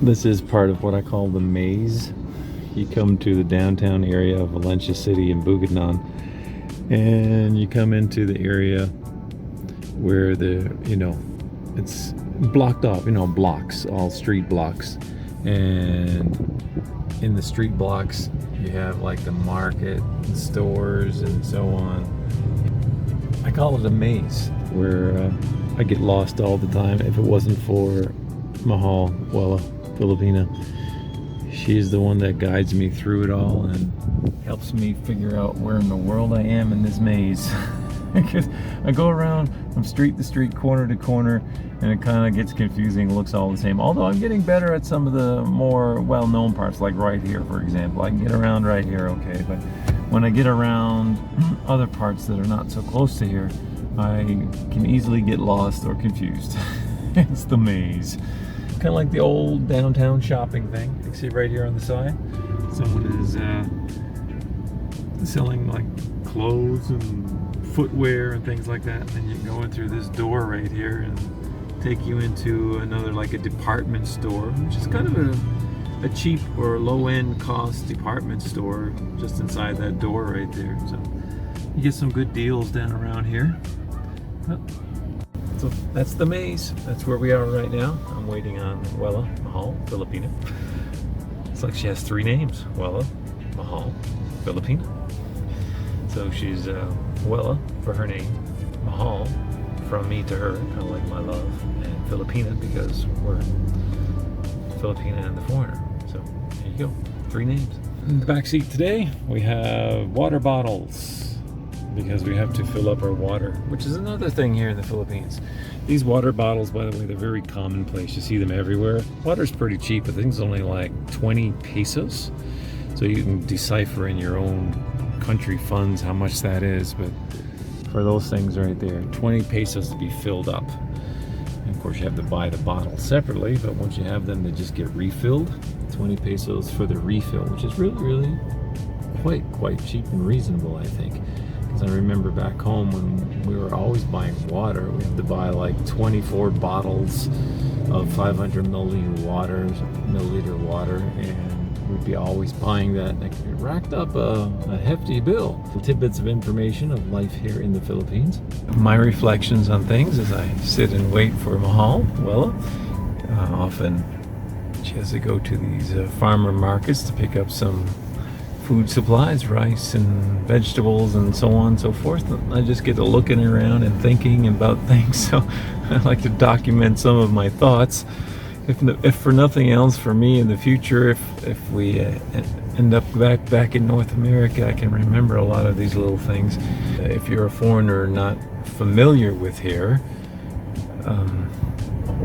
This is part of what I call the maze. You come to the downtown area of Valencia City in Bugidnon, and you come into the area where it's blocked off, blocks, all street blocks. And in the street blocks, you have like the market, and stores, and so on. I call it a maze where I get lost all the time. If it wasn't for Mahal, Filipina, she's the one that guides me through it all and helps me figure out where in the world I am in this maze. Because I go around from street to street, corner to corner, and it kind of gets confusing. It looks all the same. Although I'm getting better at some of the more well-known parts, like right here, for example. I can get around right here, okay, but when I get around other parts that are not so close to here, I can easily get lost or confused. It's the maze. Kind of like the old downtown shopping thing. You can see right here on the side, someone is selling like clothes and footwear and things like that, and then you go in through this door right here and take you into another, like a department store, which is kind of a cheap or low-end cost department store just inside that door right there. So you get some good deals down around here. So that's the maze. That's where we are right now. I'm waiting on Mahal, Filipina. It's like she has 3 names: Wella, Mahal, Filipina. So she's Wella for her name, Mahal from me to her, kind of like my love, and Filipina because we're Filipina and the foreigner. So there you go, 3 names. In the back seat today, we have water bottles because we have to fill up our water, which is another thing here in the Philippines. These water bottles, by the way, they're very commonplace. You see them everywhere. Water's pretty cheap. I think it's only like 20 pesos. So you can decipher in your own country funds how much that is, but for those things right there, 20 pesos to be filled up. And of course you have to buy the bottle separately, but once you have them, they just get refilled. 20 pesos for the refill, which is really quite cheap and reasonable, I think. Because I remember back home when we were always buying water, we had to buy like 24 bottles of 500 milliliter water, and we'd be always buying that, and it racked up a hefty bill. Tidbits of information of life here in the Philippines. My reflections on things as I sit and wait for Mahal, often she has to go to these farmer markets to pick up some food supplies, rice and vegetables and so on and so forth. I just get to looking around and thinking about things, so I like to document some of my thoughts. If for nothing else, for me in the future, if we end up back in North America, I can remember a lot of these little things. If you're a foreigner not familiar with here,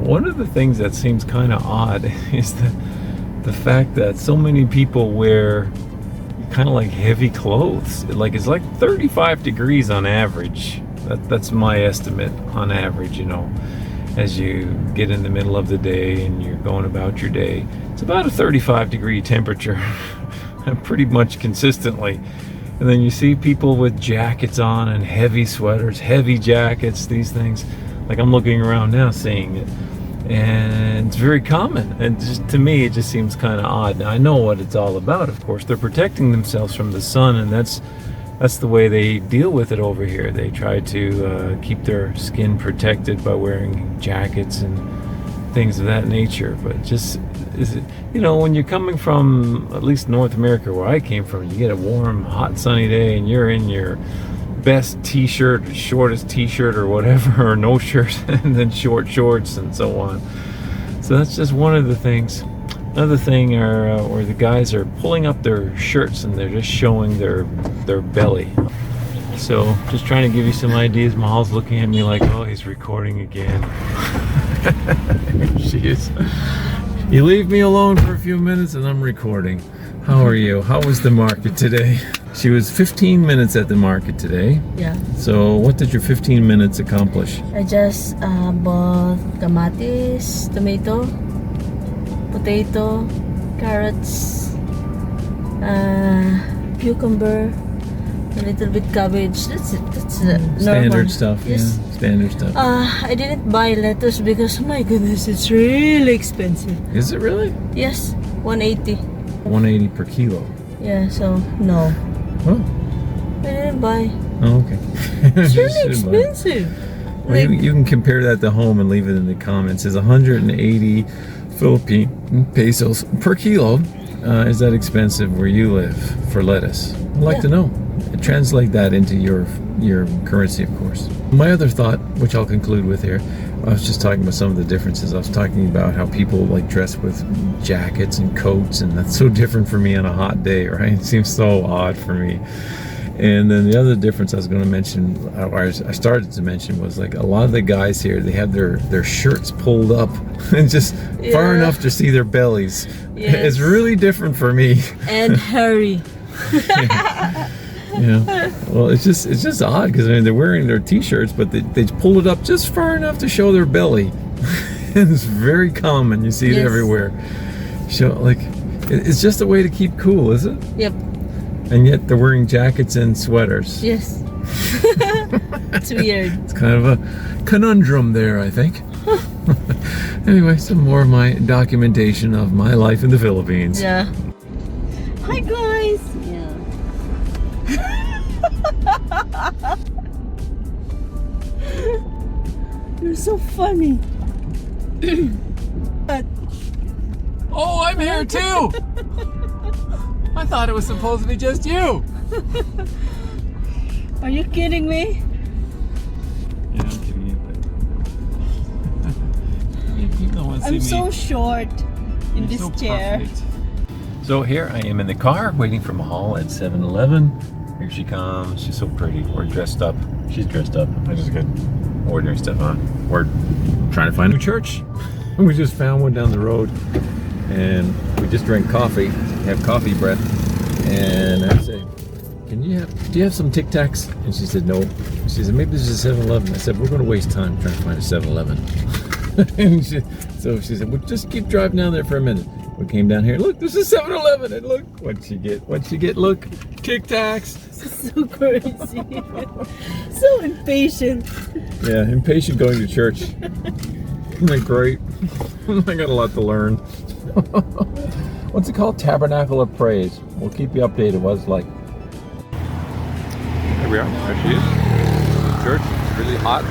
one of the things that seems kind of odd is the fact that so many people wear kind of like heavy clothes. It's like 35 degrees on average. That's my estimate on average, as you get in the middle of the day and you're going about your day. It's about a 35 degree temperature pretty much consistently. And then you see people with jackets on and heavy sweaters, heavy jackets, these things. Like I'm looking around now seeing it. And it's very common, and just to me it just seems kind of odd. Now I know what it's all about, of course. They're protecting themselves from the sun, and that's the way they deal with it over here. They try to keep their skin protected by wearing jackets and things of that nature. But just when you're coming from at least North America, where I came from, you get a warm, hot, sunny day and you're in your best t-shirt, shortest t-shirt or whatever, or no shirt, and then short shorts and so on. So that's just one of the things. Another thing are where the guys are pulling up their shirts and they're just showing their belly. So just trying to give you some ideas. Mahal's looking at me like, oh, he's recording again. Here she is. You leave me alone for a few minutes and I'm recording. How are you? How was the market today? She was 15 minutes at the market today. Yeah. So what did your 15 minutes accomplish? I just bought kamatis, tomato, potato, carrots, cucumber, A little bit cabbage. That's it. That's normal. Standard stuff. Yes. Yeah, standard stuff. I didn't buy lettuce because, oh my goodness, it's really expensive. Is it really? Yes, 180. 180 per kilo. Yeah, so no. Oh. I didn't buy. Oh, okay. It's really expensive. Well, you can compare that to home and leave it in the comments. It's 180 Philippine pesos per kilo. Is that expensive where you live for lettuce? I'd like to know. Translate that into your currency, of course. My other thought, which I'll conclude with here, I was just talking about some of the differences. I was talking about how people like dress with jackets and coats, and that's so different for me on a hot day, right? It seems so odd for me. And then the other difference I was going to mention, or I started to mention, was like a lot of the guys here, they have their shirts pulled up and just far enough to see their bellies. Yes. It's really different for me. And hairy. Yeah. Well, it's just odd because I mean they're wearing their t-shirts, but they pull it up just far enough to show their belly. And it's very common. You see it everywhere. So like, it's just a way to keep cool, is it? Yep. And yet they're wearing jackets and sweaters. Yes. It's weird. It's kind of a conundrum there, I think. Anyway, some more of my documentation of my life in the Philippines. Yeah. Hi guys. Yeah. You're so funny. Oh, I'm here too. I thought it was supposed to be just you. Are you kidding me? Yeah, I'm kidding you, but you don't want to see I'm so short in this chair. Perfect. So here I am in the car waiting for Mahal at 7-Eleven. Here she comes. She's so pretty. We're dressed up. She's dressed up. I just got ordinary stuff on. We're trying to find a church. We just found one down the road, and we just drank coffee. Have coffee breath, and I said, do you have some Tic Tacs? And she said, no. She said, maybe this is a 7-Eleven. I said, we're going to waste time trying to find a 7-Eleven. And so she said, well, just keep driving down there for a minute. We came down here. Look, this is 7-Eleven, and look, what'd she get? Look, Tic Tacs. So crazy. So impatient. Yeah, impatient going to church. Isn't that great? I got a lot to learn. What's it called? Tabernacle of Praise. We'll keep you updated what it's like. There we are. There she is. Church. It's really hot.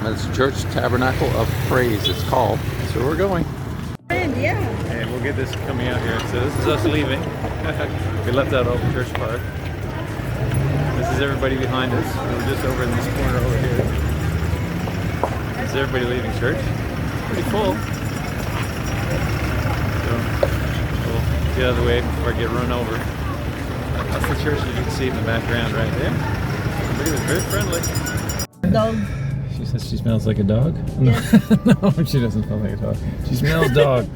That's Church Tabernacle of Praise, it's called. So we're going. Yeah. And we'll get this coming out here. So this is us leaving. We left out Old Church Park. This is everybody behind us. We're just over in this corner over here. This is everybody leaving church. Pretty full. So we'll get out of the way before I get run over. That's the church that you can see in the background right there. Everybody was very friendly. Dog. She says she smells like a dog? Yeah. No, she doesn't smell like a dog. She smells dog.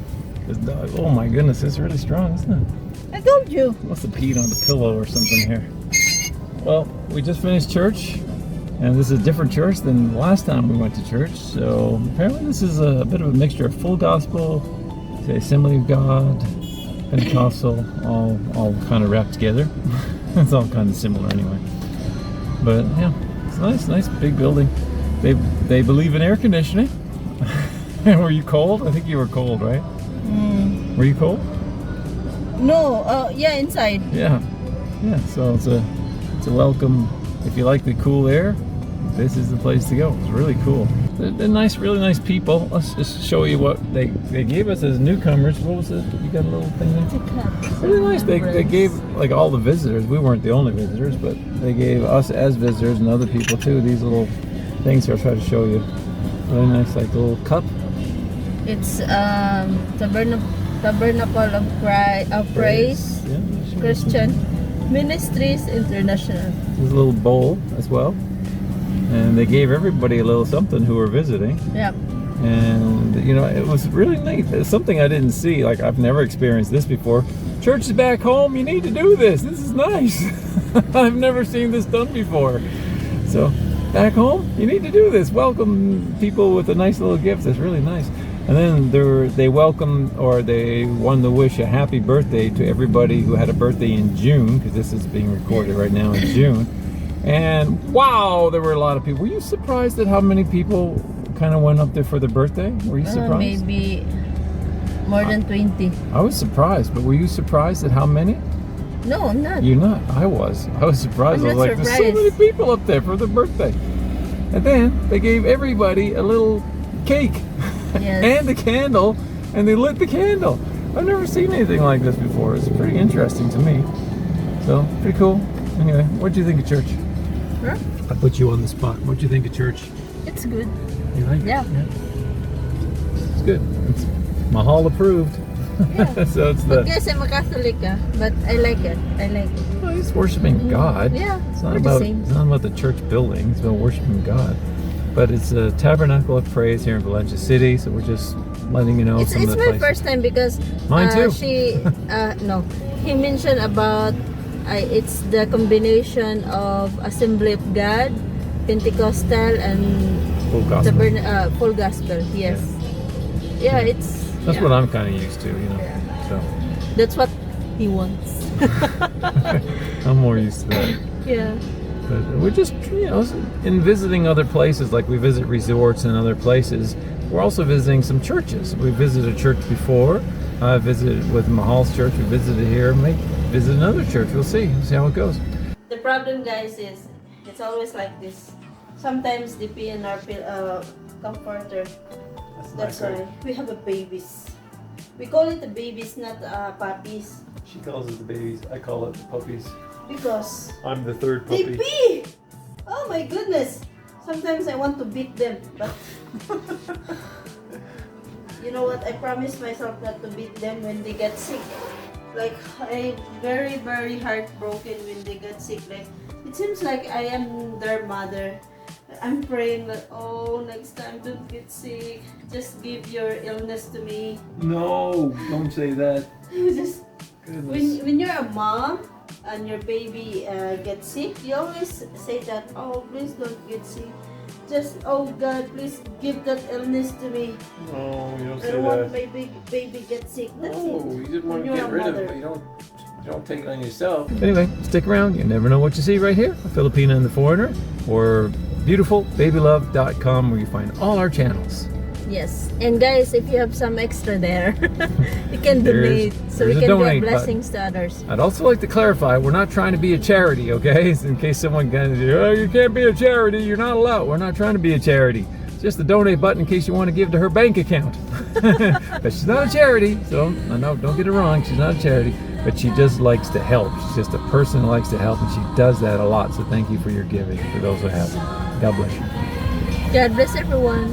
This dog, oh my goodness, it's really strong, isn't it? I told you. Must have peed on the pillow or something here. Well, we just finished church, and this is a different church than the last time we went to church. So apparently this is a bit of a mixture of full gospel, the Assembly of God, Pentecostal, all kind of wrapped together. It's all kind of similar anyway. But yeah, it's a nice big building. They believe in air conditioning. Were you cold? I think you were cold, right? Were you cold? No, yeah, inside. Yeah. So it's a welcome. If you like the cool air, this is the place to go. It's really cool. They're nice, really nice people. Let's just show you what they gave us as newcomers. What was it? You got a little thing there? Really nice. They gave like all the visitors. We weren't the only visitors, but they gave us as visitors and other people too these little things here. I'll try to show you. Really nice, like a little cup. It's Tabernacle of Praise, Yeah, Christian Ministries International. There's a little bowl as well, and they gave everybody a little something who were visiting. Yep. And you know, it was really neat. It's something I didn't see. Like, I've never experienced this before. Church is back home. You need to do this. This is nice. I've never seen this done before. So back home, you need to do this. Welcome people with a nice little gift. That's really nice. And then they welcomed, or they wanted to wish a happy birthday to everybody who had a birthday in June, because this is being recorded right now in June. And wow, there were a lot of people. Were you surprised at how many people kind of went up there for their birthday? Were you surprised? Maybe more than 20. I was surprised, but were you surprised at how many? No, I'm not. You're not. I was surprised. I was like, there's so many people up there for their birthday. And then they gave everybody a little cake. Yes. And a candle, and they lit the candle. I've never seen anything like this before. It's pretty interesting to me. So, pretty cool. Anyway, what do you think of church? Huh? I put you on the spot. What do you think of church? It's good. You like it? Yeah. It's good. It's Mahal approved. Yeah. So it's the... I guess I'm a Catholic, but I like it. I like it. Well, he's worshiping God. Yeah, it's not about the church building. It's about worshiping God. But it's a tabernacle of praise here in Valencia City, so we're just letting you know it's some of the my places. first time because Mine too. He mentioned about it's the combination of Assembly of God, Pentecostal, and Full gospel. Full gospel. Yes. Yeah, that's what I'm kind of used to, you know. Yeah. So that's what he wants. I'm more used to that. Yeah. But we're just, in visiting other places, like we visit resorts and other places, we're also visiting some churches. We visited a church before. I visited with Mahal's church. We visited here. May visit another church. We'll see how it goes. The problem, guys, is it's always like this. Sometimes the PNR comforter. That's why we have a babies. We call it the babies, not puppies. She calls it the babies. I call it the puppies. Because I'm the third they puppy. pee! Oh my goodness! Sometimes I want to beat them, but you know what? I promised myself not to beat them when they get sick. Like, I'm very, very heartbroken when they get sick. Like, it seems like I am their mother. I'm praying that, oh, next time don't get sick. Just give your illness to me. No, don't say that. Just Goodness. when you're a mom and your baby gets sick, you always say that, oh, please don't get sick. Just, oh God, please give that illness to me. No, you don't I say don't want that. my baby get sick. That's No, it. you just want When to you're get a rid of mother. it. You don't take it on yourself. Anyway, stick around. You never know what you see right here. Filipina and the Foreigner, or beautifulbabylove.com, where you find all our channels. Yes, and guys, if you have some extra there, you can donate so we there's a can donate be blessings to others. I'd also like to clarify, we're not trying to be a charity, okay? In case someone can say, oh, you can't be a charity, you're not allowed. We're not trying to be a charity. It's just the donate button in case you want to give to her bank account. But she's not a charity, so no, don't get it wrong. She's not a charity, but she just likes to help. She's just a person who likes to help, and she does that a lot. So thank you for your giving, for those who have. God bless you. God bless everyone.